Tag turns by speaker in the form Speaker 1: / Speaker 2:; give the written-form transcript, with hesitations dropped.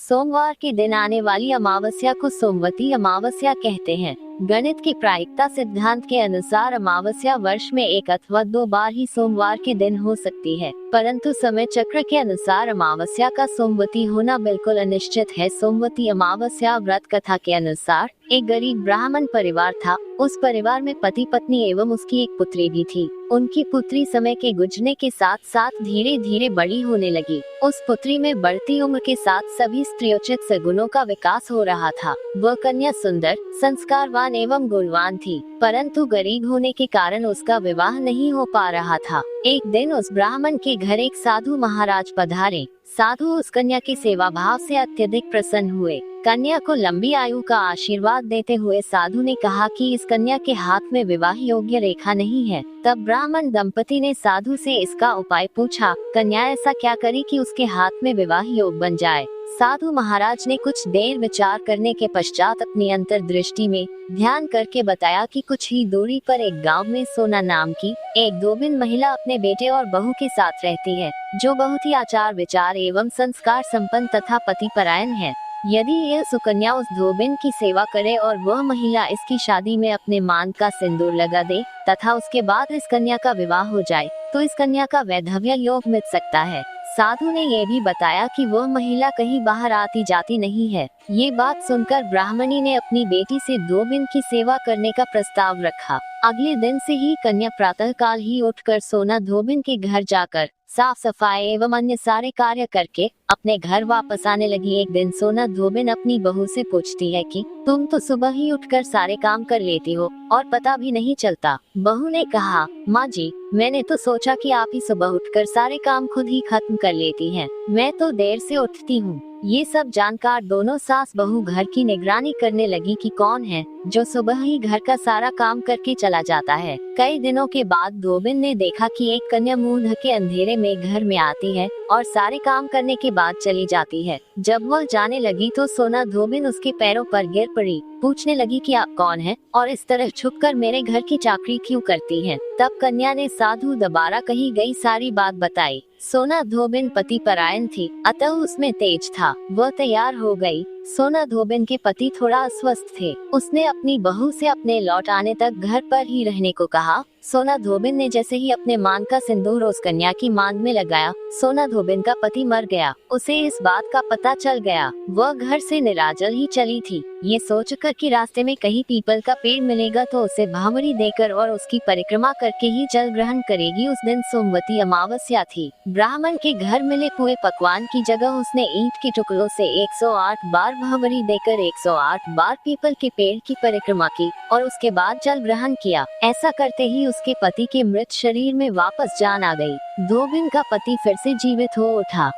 Speaker 1: सोमवार के दिन आने वाली अमावस्या को सोमवती अमावस्या कहते हैं। गणित की प्रायिकता सिद्धांत के अनुसार अमावस्या वर्ष में एक अथवा 2 बार ही सोमवार के दिन हो सकती है, परंतु समय चक्र के अनुसार अमावस्या का सोमवती होना बिल्कुल अनिश्चित है। सोमवती अमावस्या व्रत कथा के अनुसार एक गरीब ब्राह्मण परिवार था। उस परिवार में पति पत्नी एवं उसकी एक पुत्री भी थी। उनकी पुत्री समय के गुजरने के साथ साथ धीरे धीरे बड़ी होने लगी। उस पुत्री में बढ़ती उम्र के साथ सभी स्त्रियोचित सगुणों का विकास हो रहा था। वह कन्या सुंदर, संस्कारवान एवं गुणवान थी, परंतु गरीब होने के कारण उसका विवाह नहीं हो पा रहा था। एक दिन उस ब्राह्मण के घर एक साधु महाराज पधारे। साधु उस कन्या की सेवा भाव से अत्यधिक प्रसन्न हुए। कन्या को लंबी आयु का आशीर्वाद देते हुए साधु ने कहा कि इस कन्या के हाथ में विवाह योग्य रेखा नहीं है। तब ब्राह्मण दंपति ने साधु से इसका उपाय पूछा। कन्या ऐसा क्या करे कि उसके हाथ में विवाह योग बन जाए। साधु महाराज ने कुछ देर विचार करने के पश्चात अपनी अंतर्दृष्टि में ध्यान करके बताया कि कुछ ही दूरी पर एक गांव में सोना नाम की एक धोबिन महिला अपने बेटे और बहू के साथ रहती है, जो बहुत ही आचार विचार एवं संस्कार संपन्न तथा पतिपरायण है। यदि यह सुकन्या उस धोबिन की सेवा करे और वह महिला इसकी शादी में अपने मांग का सिंदूर लगा दे तथा उसके बाद इस कन्या का विवाह हो जाए, तो इस कन्या का वैधव्य योग मिल सकता है। साधु ने यह भी बताया कि वह महिला कहीं बाहर आती जाती नहीं है। ये बात सुनकर ब्राह्मणी ने अपनी बेटी से धोबिन की सेवा करने का प्रस्ताव रखा। अगले दिन से ही कन्या प्रातःकाल ही उठकर सोना धोबिन के घर जाकर साफ सफाई एवं अन्य सारे कार्य करके अपने घर वापस आने लगी। एक दिन सोना धोबिन अपनी बहू से पूछती है कि तुम तो सुबह ही उठकर सारे काम कर लेती हो और पता भी नहीं चलता। बहू ने कहा, माँ जी, मैंने तो सोचा कि आप ही सुबह उठकर सारे काम खुद ही खत्म कर लेती हैं। मैं तो देर से उठती हूँ। ये सब जानकर दोनों सास बहू घर की निगरानी करने लगी कि कौन है जो सुबह ही घर का सारा काम करके चला जाता है। कई दिनों के बाद धोबिन ने देखा कि एक कन्या मुंह ढके अंधेरे में घर में आती है और सारे काम करने के बाद चली जाती है। जब वह जाने लगी तो सोना धोबिन उसके पैरों पर गिर पड़ी। पूछने लगी कि आप कौन हैं और इस तरह छुपकर मेरे घर की चाकरी क्यों करती हैं। तब कन्या ने साधु दोबारा कही गई सारी बात बताई। सोना धोबिन पति परायण थी, अतः उसमें तेज था। वह तैयार हो गई। सोना धोबिन के पति थोड़ा अस्वस्थ थे। उसने अपनी बहू से अपने लौट आने तक घर पर ही रहने को कहा। सोना धोबिन ने जैसे ही अपने मांग का सिंदूर उस कन्या की मांग में लगाया, सोना धोबिन का पति मर गया। उसे इस बात का पता चल गया। वह घर से निराजल ही चली थी। ये सोचकर कि रास्ते में कहीं पीपल का पेड़ मिलेगा तो उसे भावरी देकर और उसकी परिक्रमा करके ही जल ग्रहण करेगी। उस दिन सोमवती अमावस्या थी। ब्राह्मण के घर मिले पूरे पकवान की जगह उसने ईंट के टुकड़ों से 108 बार भावरी देकर 108 बार पीपल के पेड़ की परिक्रमा की और उसके बाद जल ग्रहण किया। ऐसा करते ही उसके पति के मृत शरीर में वापस जान आ गई। धोबिन का पति फिर से जीवित हो उठा।